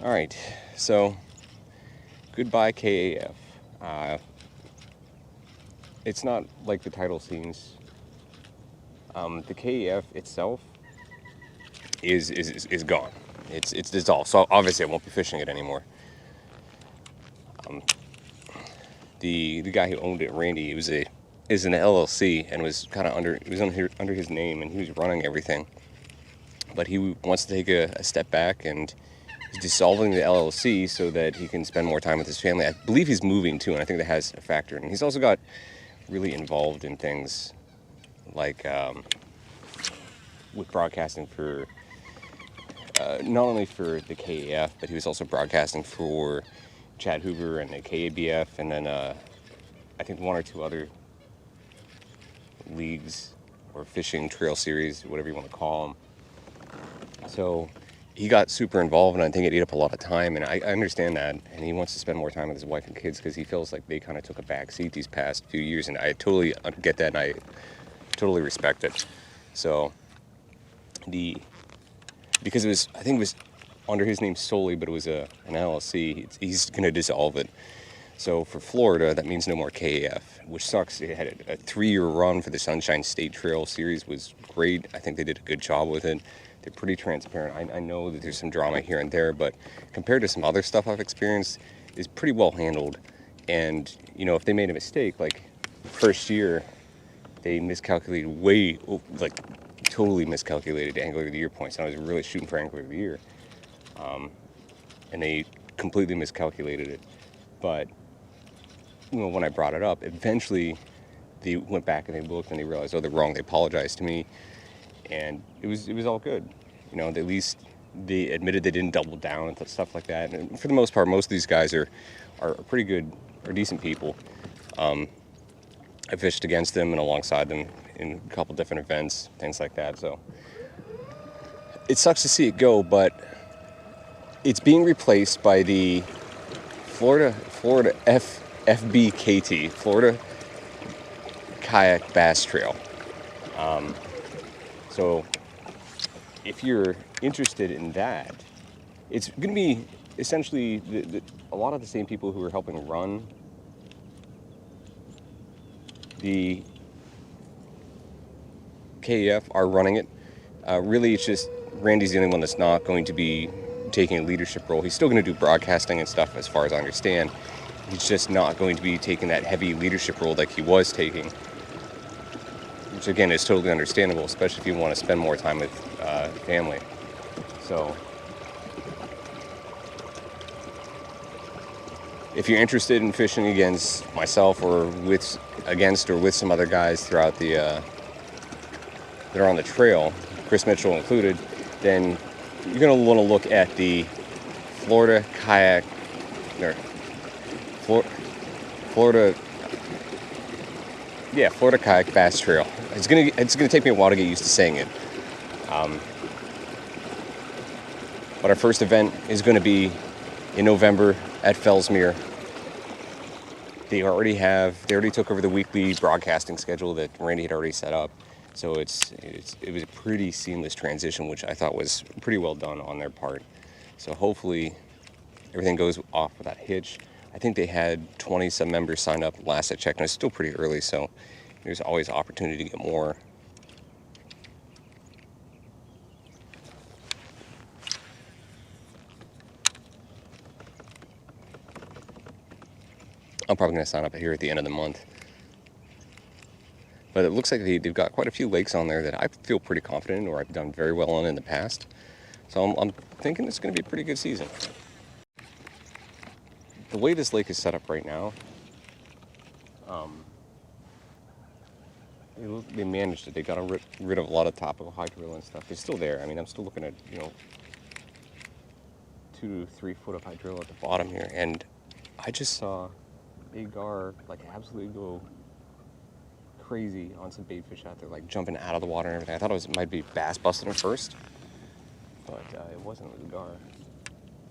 All right, so goodbye KAF. It's not like the title seems. The KAF itself is gone. It's dissolved. So obviously I won't be fishing it anymore. The guy who owned it, Randy, is an LLC and was kind of under his name, and he was running everything. But he wants to take a step back, and he's dissolving the LLC so that he can spend more time with his family. I believe he's moving too, and I think that has a factor. And he's also got really involved in things like with broadcasting for not only for the KAF, but he was also broadcasting for Chad Hoover and the KABF, and then I think one or two other leagues or fishing trail series, whatever you want to call them. So he got super involved, and I think it ate up a lot of time, and I understand that, and he wants to spend more time with his wife and kids because he feels like they kind of took a back seat these past few years, and I totally get that, and I totally respect it. So because I think it was under his name solely, but it was an LLC, he's going to dissolve it. So for Florida, that means no more KAF, which sucks. It had a 3-year run for the Sunshine State Trail Series, was great. I think they did a good job with it. They're pretty transparent. I know that there's some drama here and there, but compared to some other stuff I've experienced, it's pretty well handled. And, you know, if they made a mistake, like first year, they miscalculated totally miscalculated Angler of the Year points. And I was really shooting for Angler of the Year. And they completely miscalculated it. But, you know, when I brought it up, eventually they went back and they looked and they realized, oh, they're wrong. They apologized to me. And it was all good. You know, at least they admitted they didn't double down and stuff like that. And for the most part, most of these guys are pretty good or decent people. I fished against them and alongside them in a couple different events, things like that. So it sucks to see it go, but it's being replaced by the Florida FBKT, Florida Kayak Bass Trail. So if you're interested in that, it's going to be essentially a lot of the same people who are helping run the KAF are running it. Really, it's just Randy's the only one that's not going to be taking a leadership role. He's still going to do broadcasting and stuff, as far as I understand. He's just not going to be taking that heavy leadership role like he was taking, which again is totally understandable, especially if you want to spend more time with family. So if you're interested in fishing against myself or with some other guys throughout the that are on the trail, Chris Mitchell included, then you're going to want to look at the Florida Kayak, Florida Kayak Bass Trail. It's gonna take me a while to get used to saying it. But our first event is going to be in November at Fellsmere. They already took over the weekly broadcasting schedule that Randy had already set up. So it was a pretty seamless transition, which I thought was pretty well done on their part. So hopefully everything goes off without hitch. I think they had 20 some members sign up last I checked, and it's still pretty early, so there's always opportunity to get more. I'm probably going to sign up here at the end of the month. But it looks like they've got quite a few lakes on there that I feel pretty confident in, or I've done very well on in the past. So I'm thinking it's going to be a pretty good season. The way this lake is set up right now, they managed it. They got rid of a lot of topical hydrilla and stuff. It's still there. I mean, I'm still looking at, 2 to 3 foot of hydrilla at the bottom here, and I just saw big gar absolutely go crazy on some bait fish out there, jumping out of the water and everything. I thought it might be bass busting him first, but it wasn't. It was gar.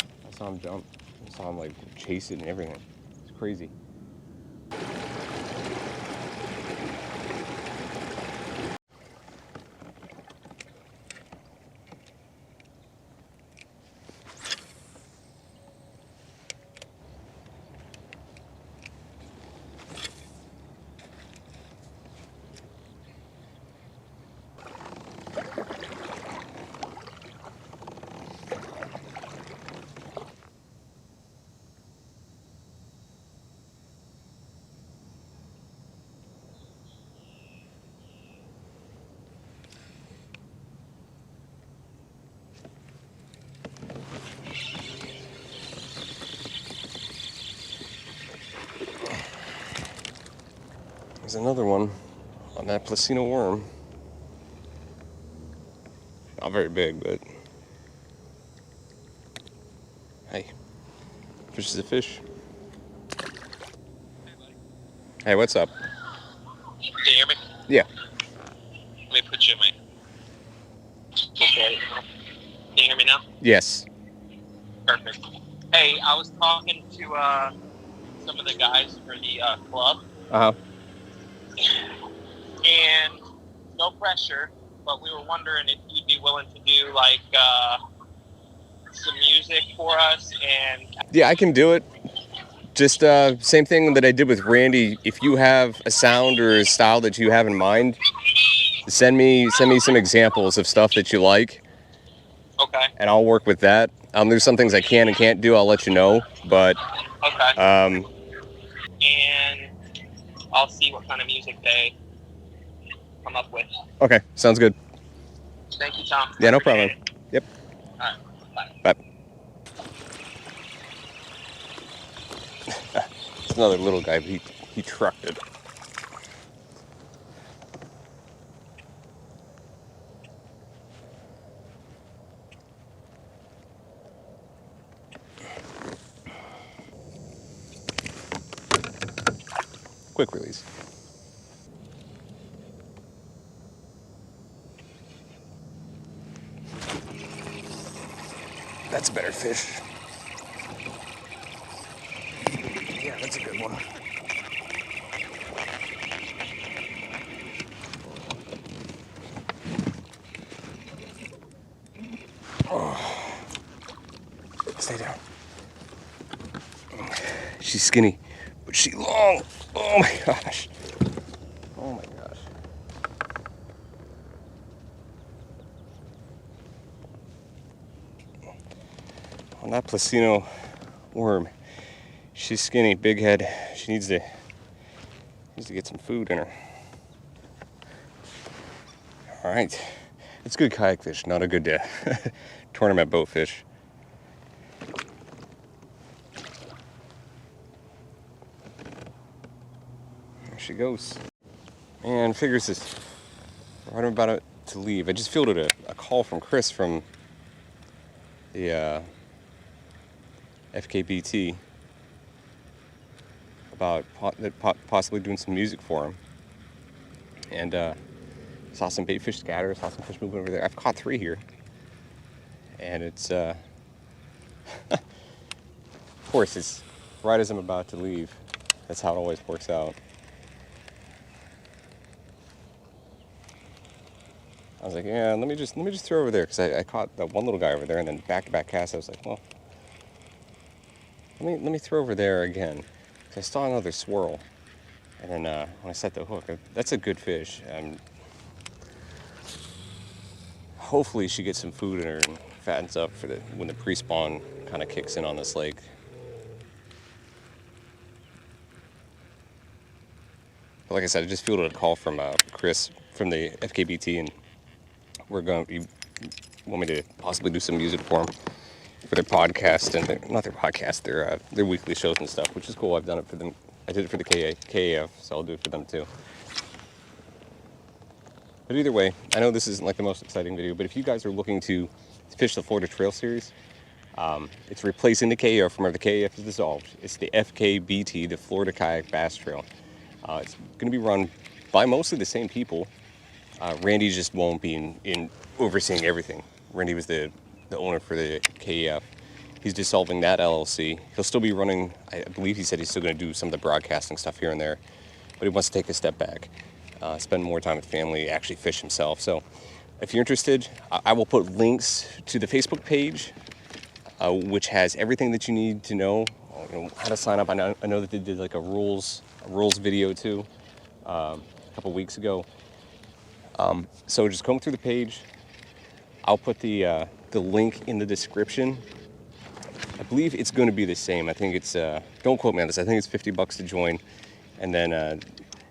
I saw him jump. I saw him chase it and everything. It's crazy. There's another one on that Placino worm. Not very big, but hey, fish is a fish. Hey, what's up? Can you hear me? Yeah. Let me put you in my... Okay. Can you hear me now? Yes. Perfect. Hey, I was talking to some of the guys for the club, Uh-huh. and no pressure, but we were wondering if you'd be willing to do like some music for us. And Yeah, I can do it. Just same thing that I did with Randy. If you have a sound or a style that you have in mind, send me some examples of stuff that you like, okay, and I'll work with that. There's some things I can and can't do. I'll let you know, but okay, um, and I'll see what kind of music they come up with. okay, sounds good. Thank you, Tom. Yeah, no problem. Yep. All right, bye. Bye. It's another little guy, but he trucked it. Quick release. That's a better fish. Yeah, that's a good one. Oh. Stay down. She's skinny, but she's long. Oh my gosh. Oh my gosh. On that Placino worm, she's skinny, big head. She needs to get some food in her. All right, it's good kayak fish, not a good tournament boat fish. There she goes. And figures is right about to leave. I just fielded a call from Chris from the FKBT about possibly doing some music for him. And saw some bait fish scatter, saw some fish moving over there. I've caught 3 here. And it's, of course, it's right as I'm about to leave. That's how it always works out. I was like, yeah, let me just throw over there, because I caught that one little guy over there, and then back-to-back cast. I was like, well, let me throw over there again, because I saw another swirl, and then when I set the hook, that's a good fish. Hopefully, she gets some food in her and fattens up for when the pre-spawn kind of kicks in on this lake. But like I said, I just fielded a call from Chris from the FKBT, and you want me to possibly do some music for them for their podcast and not their podcast, their weekly shows and stuff, which is cool. I've done it for them. I did it for the KAF, so I'll do it for them too. But either way, I know this isn't like the most exciting video, but if you guys are looking to fish the Florida Trail Series, it's replacing the KAF from where the KAF is dissolved. It's the FKBT, the Florida Kayak Bass Trail. It's going to be run by mostly the same people. Randy just won't be in overseeing everything. Randy was the owner for the KEF. He's dissolving that LLC. He'll still be running, I believe he said he's still going to do some of the broadcasting stuff here and there, but he wants to take a step back, spend more time with family, actually fish himself. So if you're interested, I will put links to the Facebook page, which has everything that you need to know, how to sign up. I know that they did like a rules video too, a couple weeks ago. So just going through the page, I'll put the link in the description. I believe it's going to be the same. I think it's, don't quote me on this, I think it's $50 to join. And then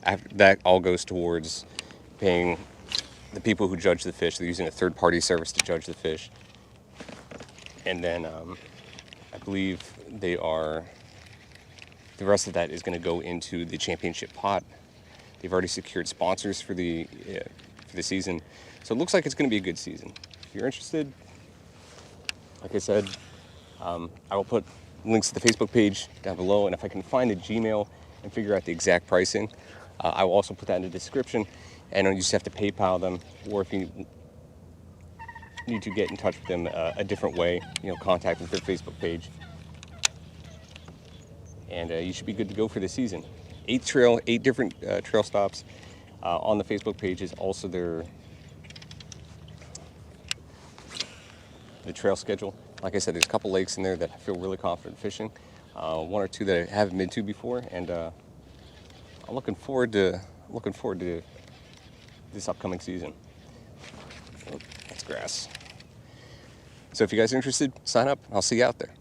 after that all goes towards paying the people who judge the fish. They're using a third-party service to judge the fish. And then I believe the rest of that is going to go into the championship pot They've already secured sponsors for the season, so it looks like it's going to be a good season. If you're interested, like I said, I will put links to the Facebook page down below, and if I can find a Gmail and figure out the exact pricing, I will also put that in the description, and you just have to PayPal them, or if you need to get in touch with them a different way, contact with their Facebook page, and you should be good to go for the season. 8 different trail stops on the Facebook page is also the trail schedule. Like I said, there's a couple lakes in there that I feel really confident fishing. 1 or 2 that I haven't been to before, and I'm looking forward to this upcoming season. Oh, that's grass. So if you guys are interested, sign up. I'll see you out there.